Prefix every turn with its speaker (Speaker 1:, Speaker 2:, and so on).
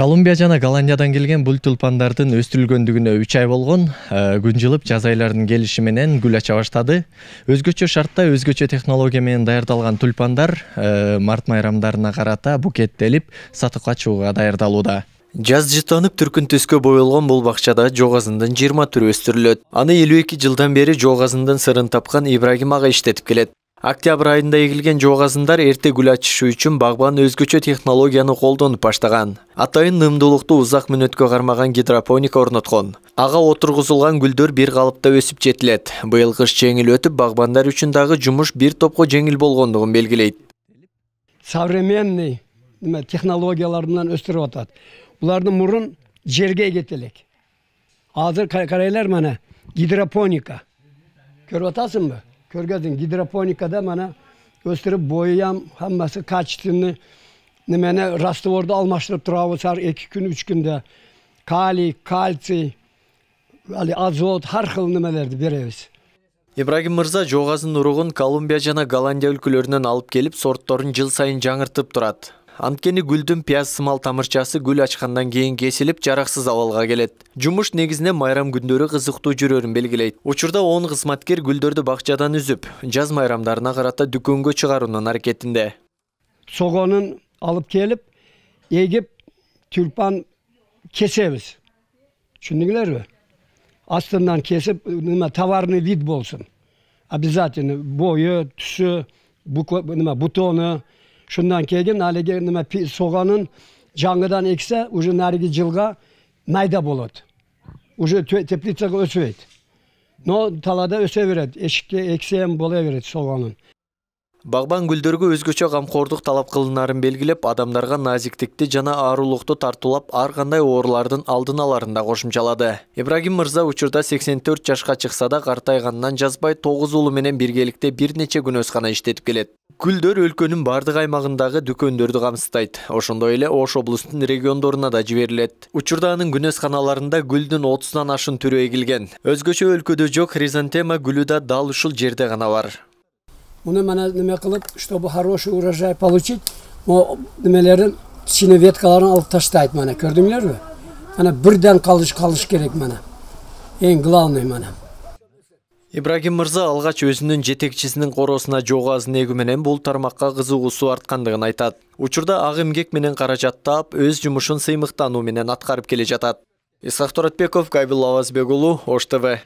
Speaker 1: Колумбия жана Голландиядан келген бул тюльпандардын өстүрүлгөндүгүнө 3 ай болгон. Күн жылып жаз айларынын келиши менен гүл ача баштады. Өзгөчө шартта, өзгөчө технология менен даярдалган тюльпандар март майрамдарына карата букеттелип, сатыкка чыгууга даярдалууда. Жаз жытанып түркүн төскө боелгон бул бакчада жок азындын 20 түрү өстүрүлөт. Аны 52 жылдан бери жок азындын сырын тапкан Ибрагим ага иштетип келет. Октябрь айында эгилген жок азындар эрте гүл ачышы үчүн багбан өзгөчө технологияны колдонуп баштаган. Атайын нымдуулукту узак мүнөткө кармаган гидропоника орноткон. Ага отургузулган гүлдөр бир калыпта өсүп жетилет. Быйыл кыш жеңил өтүп, багбандар үчүн дагы жумуш бир топко жеңил болгондугун белгилейт.
Speaker 2: Современный технологиялар менен өстүрүп атат. Булардын мурун жерге кетелек. Азыр карайлар мана гидропоника. Көрүп атасыңбы? Көргөзүң, гидропоникада мана өстүрүп боям, хаммасы качественный немени растворду алмаштырып турабыз ар 2 күн 3 күндө. Калий, кальций, азот, ар кыл немелерди беребиз.
Speaker 1: Ибрагим мырза жок азын уругун Колумбия жана Голландия өлкөлөрүнөн алып келип, сортторун жыл сайын жаңыртып турат. Анткени гүлдүн пияз сымал тамырчасы гүл ачкандан кийин кесилип, жараксыз абалга келет. Жумуш негизинен майрам күндөрү кызыктуу жүрөрүн белгилейт. Учурда 10 кызматкер гүлдөрдү бакчадан үзүп, жаз майрамдарына карата дүкөнгө чыгаруунун аракетинде.
Speaker 2: Согонун алып келип, эгип, тюльпан кесебиз. Түшүндүңүзбү? Астынан кесип, товарный вид болсун. Обязательно бою, түсү, бутону. Şundan keyin haligi soğanın жаңыдан ekse уже narigi жылга mayda bolot. Уже teplitsaga ösüyt. No talada öse beret. Eşikte eksem bola beret soğanın.
Speaker 1: Багбан гүлдөргө өзгөчө камкордук талап кылынарын белгилеп, адамдарга назиктикти жана аарулукту тартуулап, ар кандай оорулардын алдын аларында кошумчалады. Ибрагим мырза учурда 84 жашка чыкса да картайгандан жазбай 9 уулу менен биргеликте бир нече күнөзкана иштетип келет. Гүлдөр өлкөнүн бардык аймагындагы дүкөндөрдү камсыздайт. Ошондой эле Ош облустунун региондоруна да жиберилет. Учурда анын күнөзканаларында гүлдүн 30дан ашын түрү эгилген. Өзгөчө өлкөдө жок хризантема гүлү да дал ушул жерде гана бар.
Speaker 2: Bunu neme kılıp, чтобы хороший урожай получить, o nemelerin içine веткаларын alıp taştaydı bana, gördüңler mi? Bana birden kalış gerek bana. En главный bana.
Speaker 1: Ибрагим мырза алгач өзүнүн жетекчисинин коросуна жок азын эгүү менен бул тармакка кызыгуусу арткандыгын айтат. Учурда ак эмгек менен каражат таап, өз жумушун сыймыктануу менен аткарып келе жатат. Исхак Торатбеков, Кайбыл Лавазбек уулу, Ош ТВ.